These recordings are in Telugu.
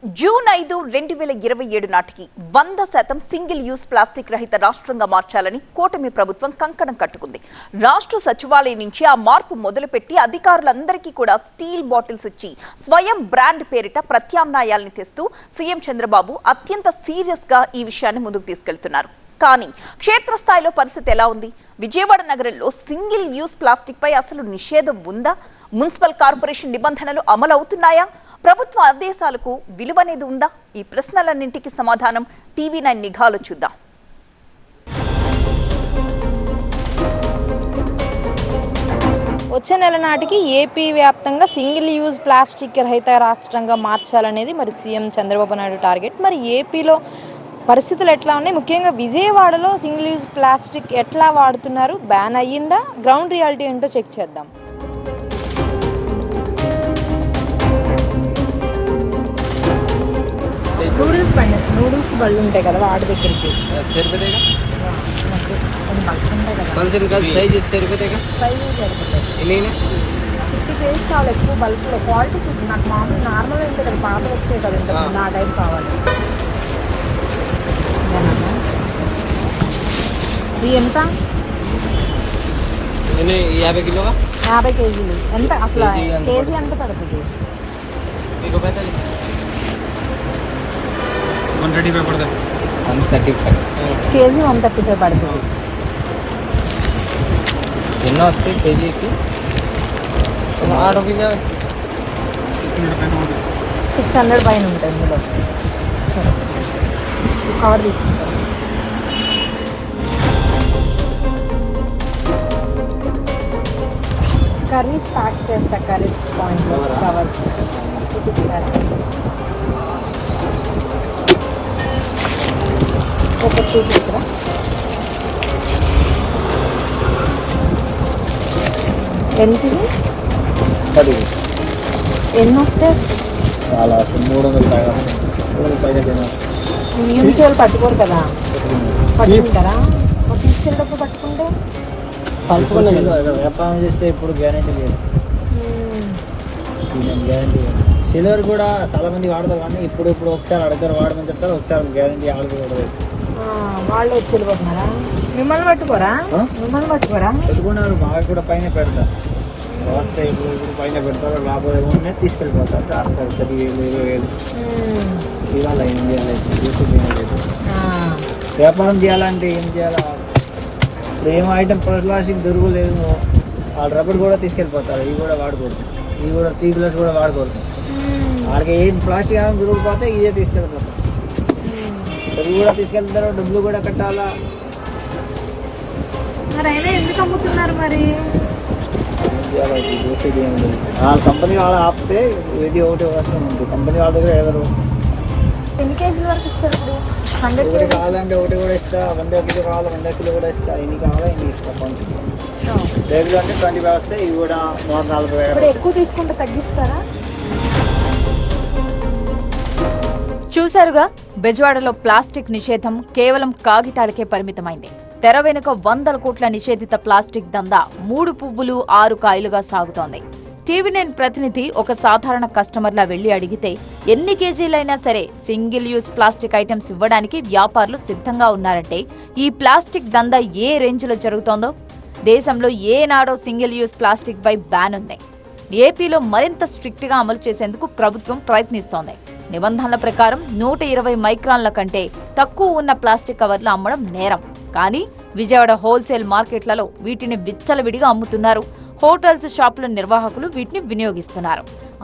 జూన్ 5, 2027 నాటికి 100% సింగిల్ యూజ్ ప్లాస్టిక్ రహిత రాష్ట్రంగా మార్చాలని కూటమి ప్రభుత్వం కంకణం కట్టుకుంది. రాష్ట్ర సచివాలయం నుంచి ఆ మార్పు మొదలుపెట్టి అధికారులందరికీ కూడా స్టీల్ బాటిల్స్ ఇచ్చి స్వయం బ్రాండ్ పేరిట ప్రత్యామ్నాయాలను తెస్తూ సీఎం చంద్రబాబు అత్యంత సీరియస్ గా ఈ విషయాన్ని ముందుకు తీసుకెళ్తున్నారు. కానీ క్షేత్రస్థాయిలో పరిస్థితి ఎలా ఉంది? విజయవాడ నగరంలో సింగిల్ యూజ్ ప్లాస్టిక్ పై అసలు నిషేధం ఉందా? మున్సిపల్ కార్పొరేషన్ నిబంధనలు అమలు అవుతున్నాయా? ప్రభుత్వ ఆదేశాలకు విలువనేది ఉందా? ఈ ప్రశ్నలన్నింటికి సమాధానం టీవీ9 నిఘాలో చూద్దాం. వచ్చే నెల నాటికి ఏపీ వ్యాప్తంగా సింగిల్ యూజ్ ప్లాస్టిక్ రహిత రాష్ట్రంగా మార్చాలనేది మరి సీఎం చంద్రబాబు నాయుడు టార్గెట్. మరి ఏపీలో పరిస్థితులు ఎట్లా ఉన్నాయి? ముఖ్యంగా విజయవాడలో సింగిల్ యూజ్ ప్లాస్టిక్ ఎట్లా వాడుతున్నారు? బ్యాన్ అయ్యిందా? గ్రౌండ్ రియాలిటీ ఏంటో చెక్ చేద్దాం. నూడిల్స్ బళ్ళు ఉంటాయి కదా వాటి దగ్గరికి కావాలి. ఎక్కువ బల్క్లో క్వాలిటీ చూపి నాకు మామూలు నార్మల్ ఉంటుంది కదా, పాత వచ్చాయి కదా ఇంత ఆ టైప్ కావాలి. ఇది ఎంత? 50 కేజీలు. ఎంత అసలు కేజీ ఎంత పడుతుంది? కేజీ 135 పడుతుంది. ఎన్నో వస్తాయి కేజీకి? 600 పైన ఉంటుంది ఇందులో. కవర్ తీసుకుంటాం. కర్రీస్ ప్యాక్ చేస్తా. కర్రీ పాయింట్లో కవర్స్ చూపిస్తారు. ఒకటి చూపించరా? ఎంత? ఎన్ని వస్తాయి? చాలా 300 యూజ్ వాళ్ళు పట్టుకోరు కదా, పట్టుకుంటారా? తీసుకెళ్ళేటప్పుడు పట్టుకుంటే వ్యాపారం చేస్తే ఇప్పుడు గ్యారెంటీ లేదు. గ్యారెంటీ సిల్వర్ కూడా చాలా మంది వాడతారు, కానీ ఇప్పుడు ఒకసారి అడగారు వాడమని చెప్తారు, ఒకసారి గ్యారెంటీ ఆడకూడదు. వాళ్ళు వచ్చి వెళ్ళిపోతున్నారా? మిమ్మల్ని పట్టుకోరా? పెట్టుకున్నారు. బాగా కూడా పైన పెడతారు. వస్తే ఇప్పుడు పైన పెడతారు, లాభం ఏమన్నా తీసుకెళ్ళిపోతారు, రాస్తారు 10,000 20,000. ఇవాళ ఏం చేయాలి? వ్యాపారం చేయాలంటే ఏం చేయాలా? ఇప్పుడు ఏం ఐటమ్ ప్లాస్టిక్ దొరకలేదు, వాళ్ళు రబ్బర్ కూడా తీసుకెళ్ళిపోతారు. ఇవి కూడా వాడకూడదు, ఇవి కూడా టీ గ్లాస్ కూడా వాడకూడదు. వాళ్ళకి ఏం ప్లాస్టిక్ ఏమైనా దొరికిపోతే ఇదే తీసుకెళ్ళిపోతారు. ఇవి కూడా తీసుకెళ్తారు, డబ్బులు కూడా కట్టాలా. మరి అయినా ఎందుకు అమ్ముతున్నారు? మరి వాళ్ళ కంపెనీ వాళ్ళు ఆపితే ఏది ఒకటి వస్తుంది ఉంటుంది. కంపెనీ వాళ్ళ దగ్గర ఎవరు ఎన్ని కేజీల వరకు ఇస్తారు? ఇప్పుడు 100 కేజీ కావాలంటే ఒకటి కూడా ఇస్తా, 100 కిలో కావాలి 100 కిలో కూడా ఇస్తా, ఎన్ని కావాలో ఎన్ని ఇస్తా. క్వాంటిటీ రేట్లు అంటే 25 వస్తాయి, ఇవి కూడా 40. ఎక్కువ తీసుకుంటే తగ్గిస్తారా? చూశారుగా, బెజవాడలో ప్లాస్టిక్ నిషేధం కేవలం కాగితాలకే పరిమితమైంది. తెర వెనుక 100 కోట్ల నిషేధిత ప్లాస్టిక్ దందా 3 పువ్వులు 6 కాయలుగా సాగుతోంది. టీవీ9 ప్రతినిధి ఒక సాధారణ కస్టమర్లా వెళ్లి అడిగితే ఎన్ని కేజీలైనా సరే సింగిల్ యూజ్ ప్లాస్టిక్ ఐటమ్స్ ఇవ్వడానికి వ్యాపారులు సిద్ధంగా ఉన్నారంటే ఈ ప్లాస్టిక్ దందా ఏ రేంజ్లో జరుగుతోందో. దేశంలో ఏనాడో సింగిల్ యూజ్ ప్లాస్టిక్ పై బ్యాన్ ఉంది. ఏపీలో మరింత స్ట్రిక్ట్ గా అమలు చేసేందుకు ప్రభుత్వం ప్రయత్నిస్తోంది. నిబంధనల ప్రకారం 120 మైక్రాన్ల కంటే తక్కువ ఉన్న ప్లాస్టిక్ కవర్లు అమ్మడం నేరం. కానీ విజయవాడ హోల్సేల్ మార్కెట్లలో వీటిని విచ్చలవిడిగా అమ్ముతున్నారు. హోటల్స్, షాపుల నిర్వాహకులు వీటిని వినియోగిస్తున్నారు.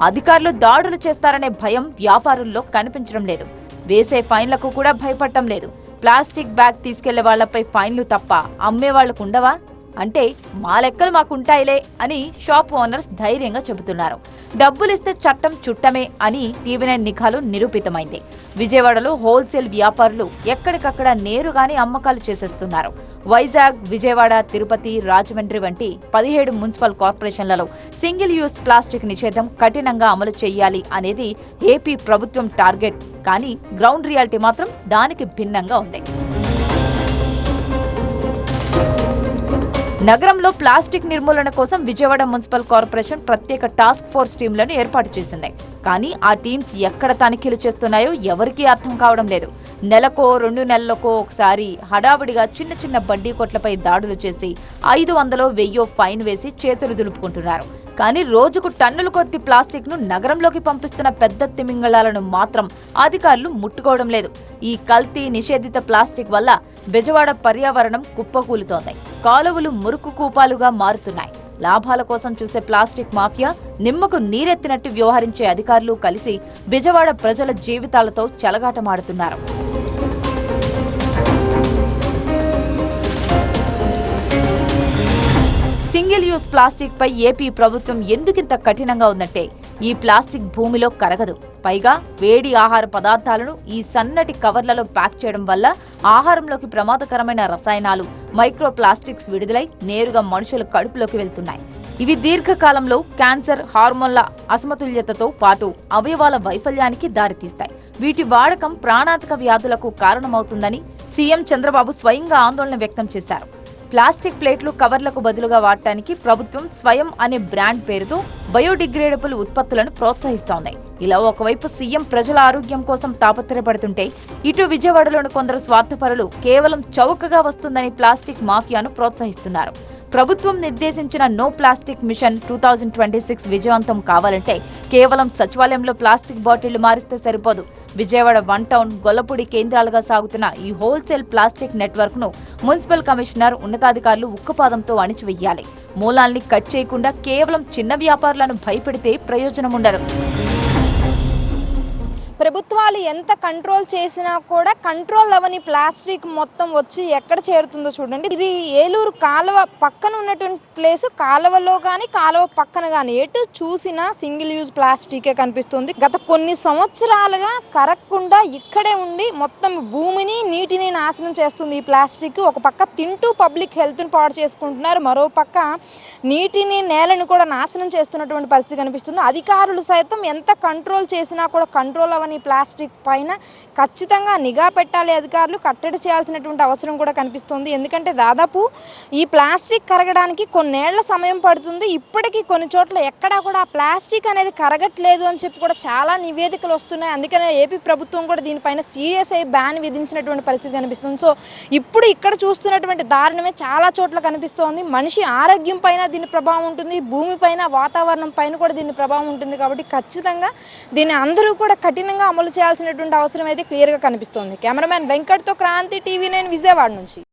అధికారులు దాడులు చేస్తారనే భయం వ్యాపారుల్లో కనిపించడం లేదు. వేసే ఫైన్లకు కూడా భయపడటం లేదు. ప్లాస్టిక్ బ్యాగ్ తీసుకెళ్లే వాళ్లపై ఫైన్లు తప్ప అమ్మే వాళ్లకు ఉండవా అంటే మా లెక్కలు మాకుంటాయిలే అని షాప్ ఓనర్స్ ధైర్యంగా చెబుతున్నారు. డబ్బులిస్తే చట్టం చుట్టమే అని టీవీ9 నిఘాలో నిరూపితమైంది. విజయవాడలో హోల్సేల్ వ్యాపారులు ఎక్కడికక్కడ నేరుగానే అమ్మకాలు చేసేస్తున్నారు. వైజాగ్, విజయవాడ, తిరుపతి, రాజమండ్రి వంటి 17 మున్సిపల్ కార్పొరేషన్లలో సింగిల్ యూజ్ ప్లాస్టిక్ నిషేధం కఠినంగా అమలు చేయాలి అనేది ఏపీ ప్రభుత్వం టార్గెట్. కానీ గ్రౌండ్ రియాలిటీ మాత్రం దానికి భిన్నంగా ఉంది. నగరంలో ప్లాస్టిక్ నిర్మూలన కోసం విజయవాడ మున్సిపల్ కార్పొరేషన్ ప్రత్యేక టాస్క్ ఫోర్స్ టీంలను ఏర్పాటు చేసింది. కానీ ఆ టీమ్స్ ఎక్కడ తనిఖీలు చేస్తున్నాయో ఎవరికీ అర్థం కావడం లేదు. నెలకో 2 నెలలకో ఒకసారి హడావిడిగా చిన్న చిన్న బడ్డీ కొట్లపై దాడులు చేసి 500 1000 ఫైన్ వేసి చేతులు దులుపుకుంటున్నారు. కానీ రోజుకు టన్నుల కొద్ది ప్లాస్టిక్ ను నగరంలోకి పంపిస్తున్న పెద్ద తిమింగళాలను మాత్రం అధికారులు ముట్టుకోవడం లేదు. ఈ కల్తీ నిషేధిత ప్లాస్టిక్ వల్ల బెజవాడ పర్యావరణం కుప్పకూలుతోంది. కాలువలు మురుకు కూపాలుగా మారుతున్నాయి. లాభాల కోసం చూసే ప్లాస్టిక్ మాఫియా, నిమ్మకు నీరెత్తినట్టు వ్యవహరించే అధికారులు కలిసి బెజవాడ ప్రజల జీవితాలతో చెలగాటమాడుతున్నారు. సింగిల్ యూజ్ ప్లాస్టిక్ పై ఏపీ ప్రభుత్వం ఎందుకింత కఠినంగా ఉందంటే, ఈ ప్లాస్టిక్ భూమిలో కరగదు. పైగా వేడి ఆహార పదార్థాలను ఈ సన్నటి కవర్లలో ప్యాక్ చేయడం వల్ల ఆహారంలోకి ప్రమాదకరమైన రసాయనాలు, మైక్రో ప్లాస్టిక్స్ విడుదలై నేరుగా మనుషుల కడుపులోకి వెళ్తున్నాయి. ఇవి దీర్ఘకాలంలో క్యాన్సర్, హార్మోన్ల అసమతుల్యతతో పాటు అవయవాల వైఫల్యానికి దారితీస్తాయి. వీటి వాడకం ప్రాణాంతక వ్యాధులకు కారణమవుతుందని సీఎం చంద్రబాబు స్వయంగా ఆందోళన వ్యక్తం చేశారు. ప్లాస్టిక్ ప్లేట్లు, కవర్లకు బదులుగా వాడటానికి ప్రభుత్వం స్వయం అనే బ్రాండ్ పేరుతో బయోడిగ్రేడబుల్ ఉత్పత్తులను ప్రోత్సహిస్తోంది. ఇలా ఒకవైపు సీఎం ప్రజల ఆరోగ్యం కోసం తాపత్రయపడుతుంటే, ఇటు విజయవాడలోని కొందరు స్వార్థపరులు కేవలం చౌకగా వస్తుందని ప్లాస్టిక్ మాఫియాను ప్రోత్సహిస్తున్నారు. ప్రభుత్వం నిర్దేశించిన నో ప్లాస్టిక్ మిషన్ 2026 విజయవంతం కావాలంటే కేవలం సచివాలయంలో ప్లాస్టిక్ బాటిళ్లు మారిస్తే సరిపోదు. విజయవాడ 1 టౌన్, గొల్లపూడి కేంద్రాలుగా సాగుతున్న ఈ హోల్సేల్ ప్లాస్టిక్ నెట్వర్క్ ను మున్సిపల్ కమిషనర్, ఉన్నతాధికారులు ఉక్కుపాదంతో అణిచివేయాలి. మూలాల్ని కట్ చేయకుండా కేవలం చిన్న వ్యాపారులను భయపెడితే ప్రయోజనం ఉండదు. ప్రభుత్వాలు ఎంత కంట్రోల్ చేసినా కూడా కంట్రోల్ అవ్వని ప్లాస్టిక్ మొత్తం వచ్చి ఎక్కడ చేరుతుందో చూడండి. ఇది ఏలూరు కాలువ పక్కన ఉన్నటువంటి ప్లేస్. కాలువలో కానీ కాలువ పక్కన కానీ ఎటు చూసినా సింగిల్ యూజ్ ప్లాస్టికే కనిపిస్తుంది. గత కొన్ని సంవత్సరాలుగా కరగకుండా ఇక్కడే ఉండి మొత్తం భూమిని, నీటిని నాశనం చేస్తుంది ఈ ప్లాస్టిక్. ఒక పక్క తింటూ పబ్లిక్ హెల్త్ని పాడు చేసుకుంటున్నారు, మరో పక్క నీటిని, నేలను కూడా నాశనం చేస్తున్నటువంటి పరిస్థితి కనిపిస్తుంది. అధికారులు సైతం ఎంత కంట్రోల్ చేసినా కూడా కంట్రోల్ అవ్వని ప్లాస్టిక్ పైన ఖచ్చితంగా నిఘా పెట్టాలి. అధికారులు కట్టడి చేయాల్సినటువంటి అవసరం కూడా కనిపిస్తుంది. ఎందుకంటే దాదాపు ఈ ప్లాస్టిక్ కరగడానికి కొన్నేళ్ల సమయం పడుతుంది. ఇప్పటికీ కొన్ని చోట్ల ఎక్కడా కూడా ఆ ప్లాస్టిక్ అనేది కరగట్లేదు అని చెప్పి కూడా చాలా నివేదికలు వస్తున్నాయి. అందుకనే ఏపీ ప్రభుత్వం కూడా దీనిపైన సీరియస్ అయ్యి బ్యాన్ విధించినటువంటి పరిస్థితి కనిపిస్తుంది. సో ఇప్పుడు ఇక్కడ చూస్తున్నటువంటి దారుణమే చాలా చోట్ల కనిపిస్తోంది. మనిషి ఆరోగ్యం పైన దీని ప్రభావం ఉంటుంది, భూమి పైన, వాతావరణం పైన కూడా దీని ప్రభావం ఉంటుంది. కాబట్టి ఖచ్చితంగా దీన్ని అందరూ కూడా కఠినంగా అమలు చేయాల్సినటువంటి అవసరం అయితే క్లియర్గా కనిపిస్తోంది. కెమెరామ్యాన్ వెంకట్తో క్రాంతి, TV9 విజయవాడ నుంచి.